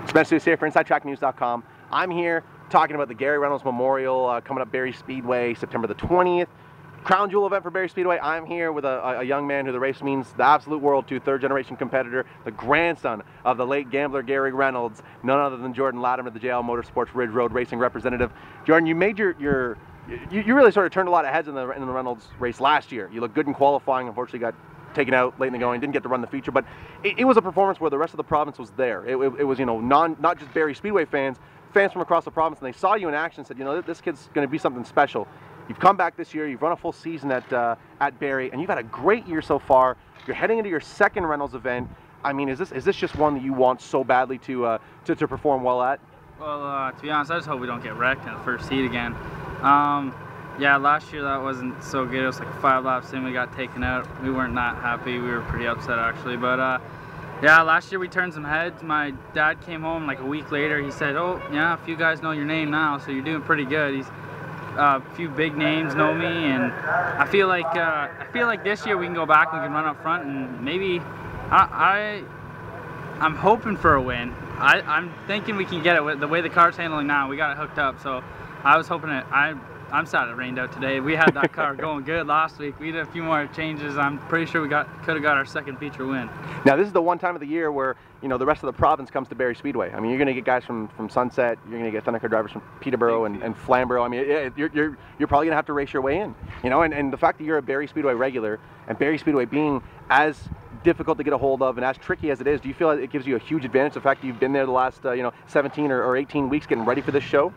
Spencer here for InsideTrackNews.com. I'm here talking about the Garry Reynolds Memorial coming up Barrie Speedway, September the 20th. Crown jewel event for Barrie Speedway. I'm here with a young man who the race means the absolute world to, third-generation competitor, the grandson of the late gambler Garry Reynolds, none other than Jordan Latimer, the JL Motorsports Ridge Road Racing representative. Jordan, you made you really sort of turned a lot of heads in the Reynolds race last year. You looked good in qualifying. Unfortunately, got taken out late in the going, didn't get to run the feature, but it was a performance where the rest of the province was there. It was, you know, not just Barrie Speedway fans from across the province, and they saw you in action and said, you know, this kid's going to be something special. You've come back this year, you've run a full season at Barrie, and you've had a great year so far. You're heading into your second Reynolds event. I mean, is this just one that you want so badly to perform well at? Well, to be honest, I just hope we don't get wrecked in the first heat again. Yeah, last year that wasn't so good. It was like 5 laps in, we got taken out. We weren't that happy. We were pretty upset actually. But yeah, last year we turned some heads. My dad came home like a week later. He said, "Oh yeah, a few guys know your name now, so you're doing pretty good." A few big names know me, and I feel like this year we can go back and we can run up front, and maybe I'm hoping for a win. I'm thinking we can get it with the way the car's handling now. We got it hooked up, so I was hoping it. I'm sad it rained out today. We had that car going good last week. We did a few more changes. I'm pretty sure we could have got our second feature win. Now this is the one time of the year where, you know, the rest of the province comes to Barrie Speedway. I mean, you're going to get guys from Sunset. You're going to get Thundercar drivers from Peterborough and Flamborough. I mean, you're probably going to have to race your way in. You know, and the fact that you're a Barrie Speedway regular, and Barrie Speedway being as difficult to get a hold of and as tricky as it is, do you feel like it gives you a huge advantage, the fact that you've been there the last 17 or 18 weeks getting ready for this show?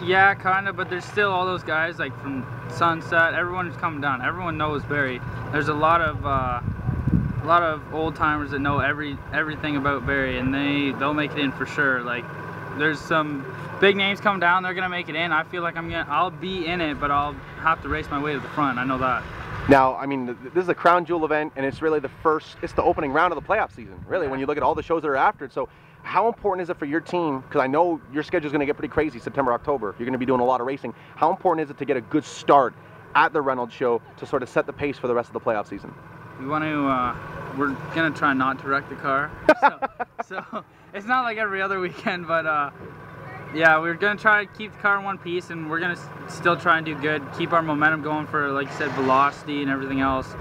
Yeah, kind of, but there's still all those guys like from Sunset. Everyone's coming down. Everyone knows Barrie. There's a lot of old timers that know everything about Barrie, and they'll make it in for sure. Like, there's some big names coming down. They're gonna make it in. I feel like I'll be in it, but I'll have to race my way to the front. I know that. Now, I mean, this is a crown jewel event, and it's really it's the opening round of the playoff season, really, when you look at all the shows that are after it. So how important is it for your team, because I know your schedule is going to get pretty crazy September, October. You're going to be doing a lot of racing. How important is it to get a good start at the Reynolds show to sort of set the pace for the rest of the playoff season? We want to, we're going to try not to wreck the car. So it's not like every other weekend, but yeah, we're going to try to keep the car in one piece, and we're going to still try and do good, keep our momentum going for, like you said, velocity and everything else.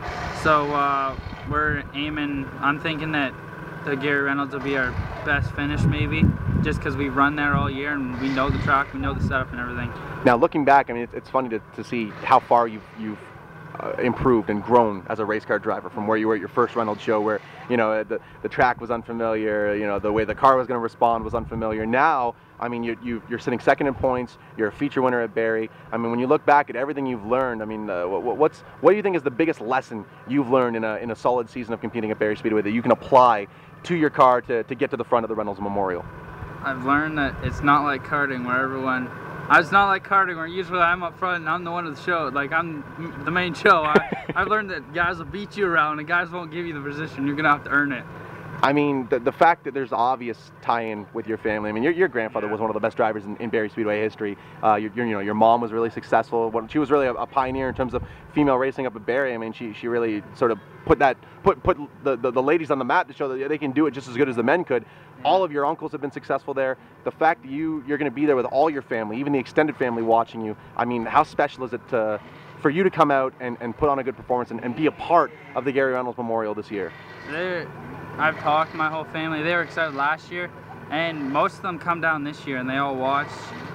So we're aiming, I'm thinking that the Garry Reynolds will be our best finish maybe, just because we run there all year and we know the track, we know the setup and everything. Now looking back, I mean, it's funny to see how far you've improved and grown as a race car driver from where you were at your first Reynolds show, where, you know, the track was unfamiliar, you know, the way the car was going to respond was unfamiliar. Now, I mean, you're sitting second in points, you're a feature winner at Barrie. I mean, when you look back at everything you've learned, I mean, what do you think is the biggest lesson you've learned in a solid season of competing at Barrie Speedway that you can apply to your car to get to the front of the Reynolds Memorial? I've learned that it's not like karting where it's not like karting where usually I'm up front and I'm the one of the show, like I'm the main show. I've learned that guys will beat you around and guys won't give you the position. You're gonna have to earn it. I mean, the fact that there's obvious tie-in with your family. I mean, your grandfather was one of the best drivers in Barrie Speedway history. Your mom was really successful. She was really a pioneer in terms of female racing up at Barrie. I mean, she really sort of put the ladies on the map to show that they can do it just as good as the men could. All of your uncles have been successful there. The fact that you're going to be there with all your family, even the extended family watching you. I mean, how special is it for you to come out and put on a good performance and be a part of the Garry Reynolds Memorial this year? I've talked to my whole family. They were excited last year, and most of them come down this year and they all watch.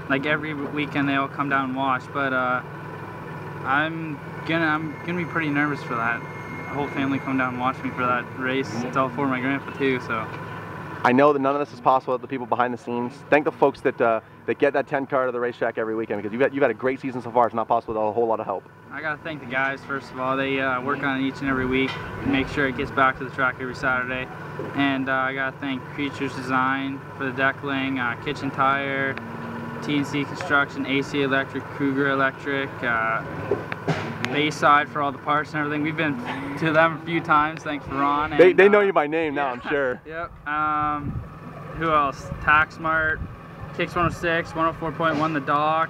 Like every weekend they all come down and watch. But I'm gonna be pretty nervous for that. The whole family come down and watch me for that race. It's all for my grandpa too, so. I know that none of this is possible with the people behind the scenes. Thank the folks that get that 10 car to the racetrack every weekend, because you've had a great season so far. It's not possible without a whole lot of help. I gotta thank the guys first of all. They work on it each and every week, make sure it gets back to the track every Saturday. And I gotta thank Creatures Design for the deckling, Kitchen Tire, TNC Construction, AC Electric, Kruger Electric, Bayside for all the parts and everything. We've been to them a few times. Thanks for Ron. And, they know you by name now, I'm sure. Yep. Who else? TaxSmart, Kicks 106, 104.1 The Dock.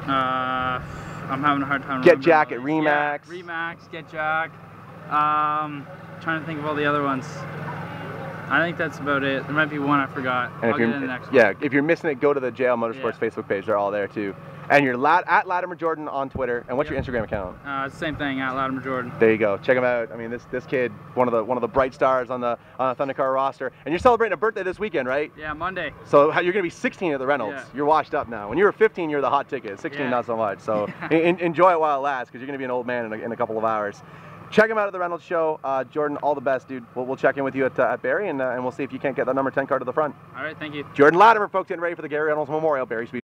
I'm having a hard time. Get Jack at Remax. Yeah, Remax, Get Jack. Trying to think of all the other ones. I think that's about it. There might be one I forgot. And I'll get in the next one. yeah, if you're missing it, go to the JL Motorsports Facebook page. They're all there too. And you're at Latimer Jordan on Twitter. And what's your Instagram account? It's the same thing, at Latimer Jordan. There you go. Check him out. I mean, this kid, one of the bright stars on the Thundercar roster. And you're celebrating a birthday this weekend, right? Yeah, Monday. So you're going to be 16 at the Reynolds. Yeah. You're washed up now. When you were 15, you were the hot ticket. 16, not so much. So enjoy it while it lasts, because you're going to be an old man in a couple of hours. Check him out at the Reynolds show. Jordan, all the best, dude. We'll check in with you at Barrie, and we'll see if you can't get the number 10 car to the front. All right, thank you. Jordan Latimer, folks, getting ready for the Garry Reynolds Memorial, Barrie Speedway.